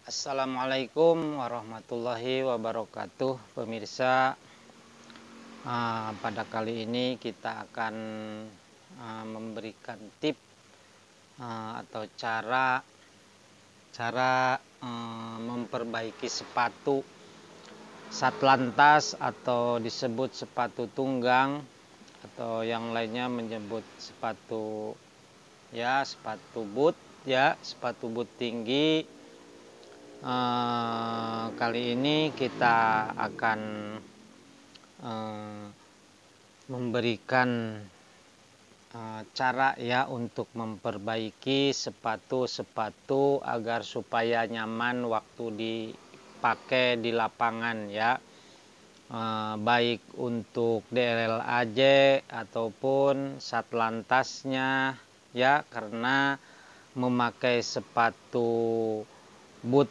Assalamualaikum warahmatullahi wabarakatuh, pemirsa. Pada kali ini kita akan memberikan tip atau cara memperbaiki sepatu satlantas atau disebut sepatu tunggang, atau yang lainnya menyebut sepatu boot sepatu boot tinggi. Kali ini kita akan memberikan cara untuk memperbaiki sepatu agar supaya nyaman waktu dipakai di lapangan baik untuk DLLAJ ataupun satlantasnya karena memakai sepatu boot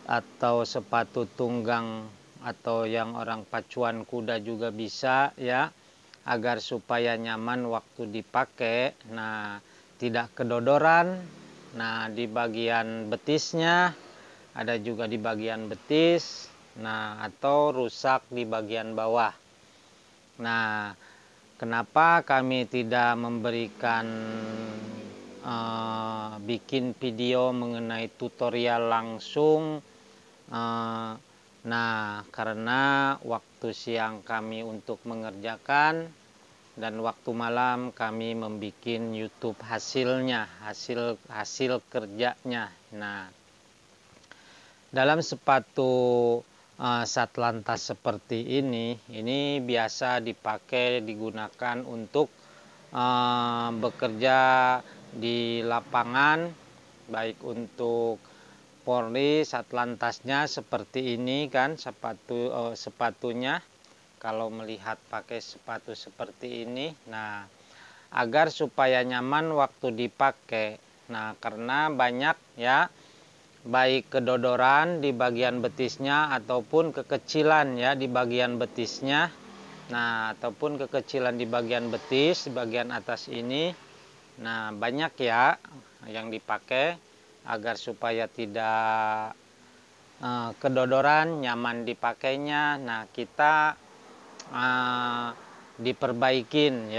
atau sepatu tunggang atau yang orang pacuan kuda juga bisa agar supaya nyaman waktu dipakai. Nah, tidak kedodoran. Nah, di bagian betisnya ada juga di bagian betis. Nah, atau rusak di bagian bawah. Nah, kenapa kami tidak memberikan bikin video mengenai tutorial langsung? Nah, karena waktu siang kami untuk mengerjakan dan waktu malam kami membuat YouTube hasil kerjanya. Nah, dalam sepatu satlantas seperti ini biasa digunakan untuk bekerja di lapangan, baik untuk Polri. Satlantasnya seperti ini kan sepatunya. Kalau melihat pakai sepatu seperti ini, nah, agar supaya nyaman waktu dipakai. Nah, karena banyak baik kedodoran di bagian betisnya ataupun kekecilan di bagian betisnya. Nah, ataupun kekecilan di bagian betis, di bagian atas ini. Nah, banyak yang dipakai agar supaya tidak kedodoran, nyaman dipakainya. Nah, kita diperbaikin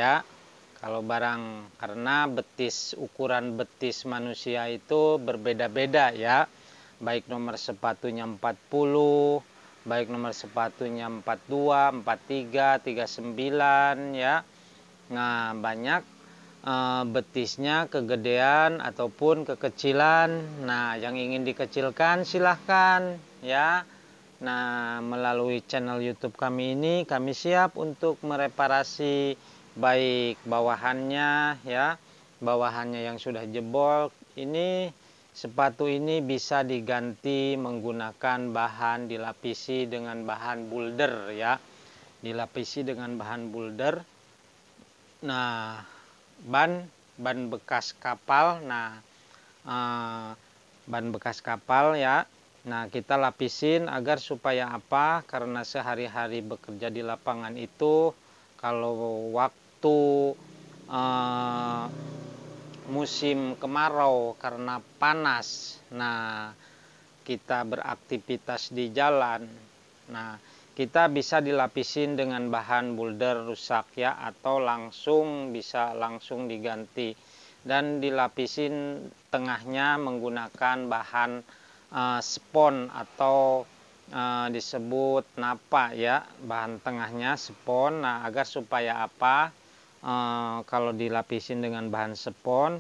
kalau barang, karena ukuran betis manusia itu berbeda-beda baik nomor sepatunya 40, baik nomor sepatunya 42, 43, 39 Nah, banyak betisnya kegedean ataupun kekecilan. Nah, yang ingin dikecilkan silahkan Nah, melalui channel YouTube kami ini kami siap untuk mereparasi baik bawahannya bawahannya yang sudah jebol. Sepatu ini bisa diganti menggunakan bahan, dilapisi dengan bahan boulder dilapisi dengan bahan boulder. Nah, ban bekas kapal. Nah, ban bekas kapal Nah, kita lapisin agar supaya apa? Karena sehari-hari bekerja di lapangan itu, kalau waktu musim kemarau karena panas, nah, kita beraktivitas di jalan, nah, kita bisa dilapisin dengan bahan boulder rusak atau bisa langsung diganti, dan dilapisin tengahnya menggunakan bahan spon atau disebut napa bahan tengahnya spon. Nah, agar supaya apa? Kalau dilapisin dengan bahan spon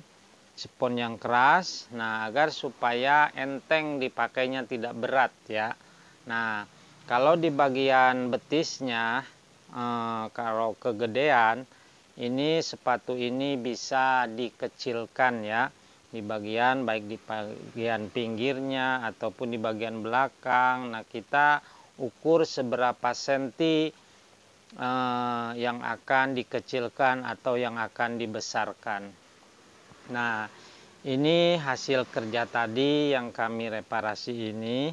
yang keras, nah, agar supaya enteng dipakainya, tidak berat Nah, kalau di bagian betisnya kalau kegedean, sepatu ini bisa dikecilkan di bagian, baik di bagian pinggirnya ataupun di bagian belakang. Nah, kita ukur seberapa senti yang akan dikecilkan atau yang akan dibesarkan. Nah, ini hasil kerja tadi yang kami reparasi ini.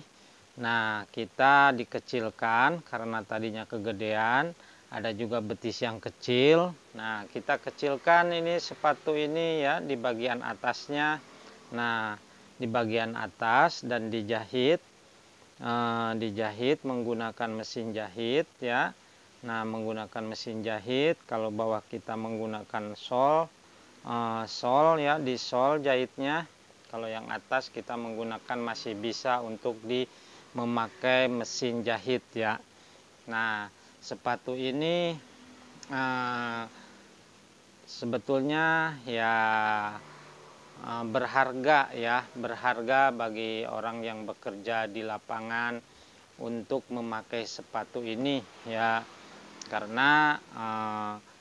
Nah, kita dikecilkan karena tadinya kegedean, ada juga betis yang kecil. Nah, kita kecilkan sepatu ini di bagian atasnya. Nah, di bagian atas dan dijahit menggunakan mesin jahit ya. Nah, menggunakan mesin jahit. Kalau bawah kita menggunakan sol ya, di sol jahitnya. Kalau yang atas kita menggunakan masih bisa untuk memakai mesin jahit ya. Nah, sepatu ini sebetulnya ya berharga bagi orang yang bekerja di lapangan untuk memakai sepatu ini ya, karena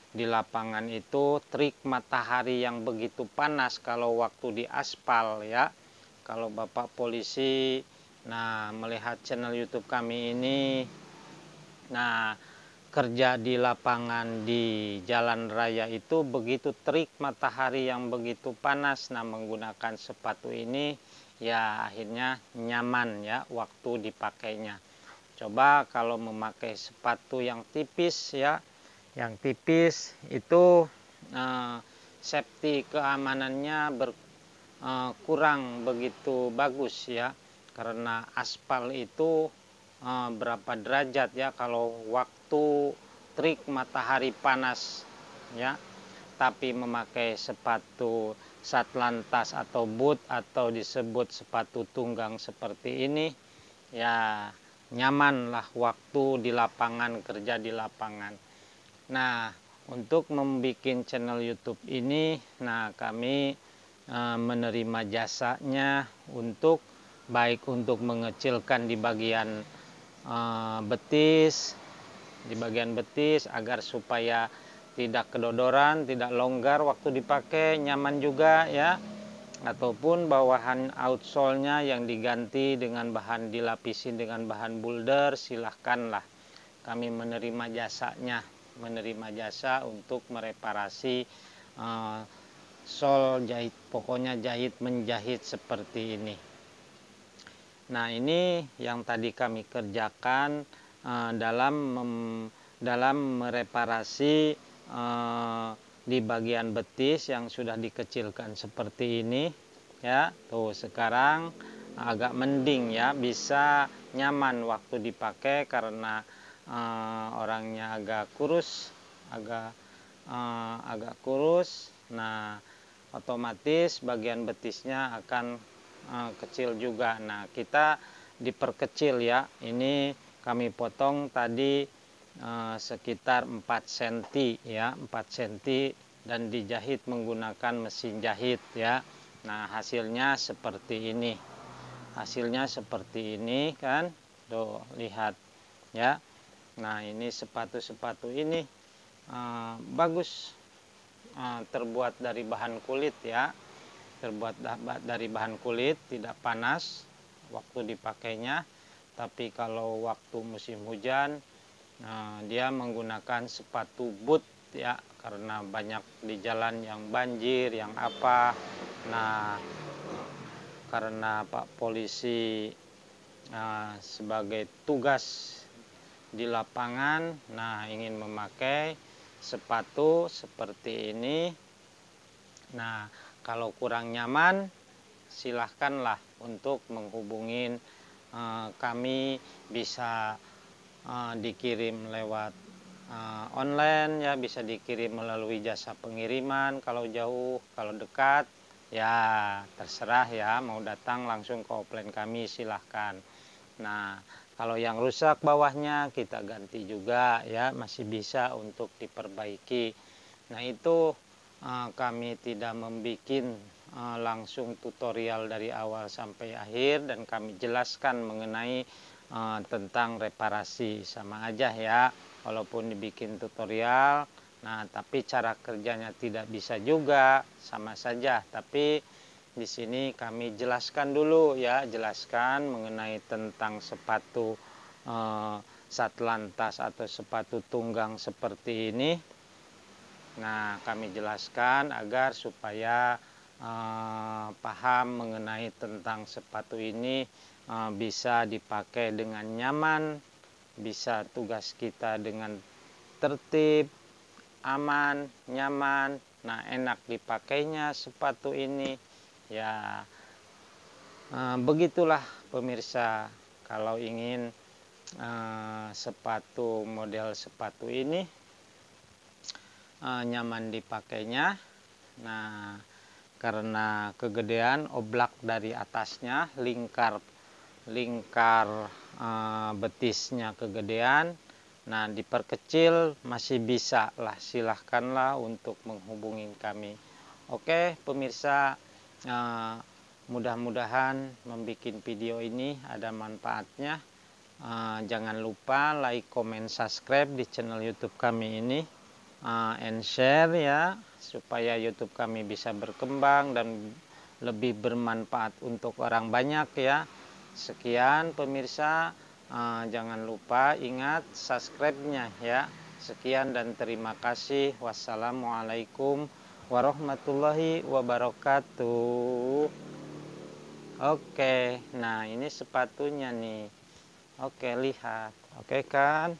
di lapangan itu terik matahari yang begitu panas kalau waktu di aspal ya. Kalau Bapak polisi melihat channel YouTube kami ini, kerja di lapangan di jalan raya itu begitu terik matahari yang begitu panas. Menggunakan sepatu ini ya akhirnya nyaman ya waktu dipakainya. Coba kalau memakai sepatu yang tipis ya, yang tipis itu safety keamanannya kurang begitu bagus ya, karena aspal itu berapa derajat ya kalau waktu terik matahari panas ya. Tapi memakai sepatu satlantas atau boot atau disebut sepatu tunggang seperti ini ya, nyaman lah waktu di lapangan, kerja di lapangan. Nah, untuk membuat channel YouTube ini, kami menerima jasanya untuk baik untuk mengecilkan di bagian betis agar supaya tidak kedodoran, tidak longgar waktu dipakai, nyaman juga ya. Ataupun bawahan outsole-nya yang diganti dengan bahan, dilapisi dengan bahan boulder, silahkanlah. Kami menerima jasanya, menerima jasa untuk mereparasi sol jahit, pokoknya menjahit seperti ini. Nah, ini yang tadi kami kerjakan dalam mereparasi di bagian betis yang sudah dikecilkan seperti ini ya. Tuh, sekarang agak mending ya, bisa nyaman waktu dipakai karena orangnya agak kurus, agak kurus. Nah, otomatis bagian betisnya akan kecil juga. Nah, kita diperkecil ya. Ini kami potong tadi sekitar 4 cm ya, 4 cm, dan dijahit menggunakan mesin jahit ya. Nah, hasilnya seperti ini. Hasilnya seperti ini kan. Tuh, lihat ya. Nah, ini sepatu-sepatu ini bagus, terbuat dari bahan kulit ya. Terbuat dari bahan kulit, tidak panas waktu dipakainya. Tapi kalau waktu musim hujan, dia menggunakan sepatu boot ya, karena banyak di jalan yang banjir, yang apa. Nah, karena Pak Polisi sebagai tugas di lapangan, ingin memakai sepatu seperti ini. Nah, kalau kurang nyaman, silahkanlah untuk menghubungin kami, bisa dikirim lewat online ya, bisa dikirim melalui jasa pengiriman kalau jauh, kalau dekat ya terserah ya, mau datang langsung ke offline kami silahkan. Nah, kalau yang rusak bawahnya kita ganti juga ya, masih bisa untuk diperbaiki. Nah, itu kami tidak membuat langsung tutorial dari awal sampai akhir, dan kami jelaskan mengenai tentang reparasi, sama aja ya walaupun dibikin tutorial. Nah, tapi cara kerjanya tidak bisa juga, sama saja. Tapi di sini kami jelaskan dulu ya, jelaskan mengenai tentang sepatu satlantas atau sepatu tunggang seperti ini. Nah, kami jelaskan agar supaya paham mengenai tentang sepatu ini, bisa dipakai dengan nyaman, bisa tugas kita dengan tertib, aman, nyaman. Nah, enak dipakainya sepatu ini Ya, begitulah pemirsa, kalau ingin sepatu model sepatu ini nyaman dipakainya. Nah, karena kegedean oblak dari atasnya, lingkar betisnya kegedean, nah diperkecil masih bisa lah, silahkanlah untuk menghubungi kami. Oke pemirsa, mudah-mudahan membuat video ini ada manfaatnya. Jangan lupa like, comment, subscribe di channel YouTube kami ini, and share ya, supaya YouTube kami bisa berkembang dan lebih bermanfaat untuk orang banyak ya. Sekian pemirsa, jangan lupa ingat subscribe-nya ya. Sekian dan terima kasih. Wassalamualaikum warahmatullahi wabarakatuh. Oke, nah ini sepatunya nih. Oke, lihat. Oke kan?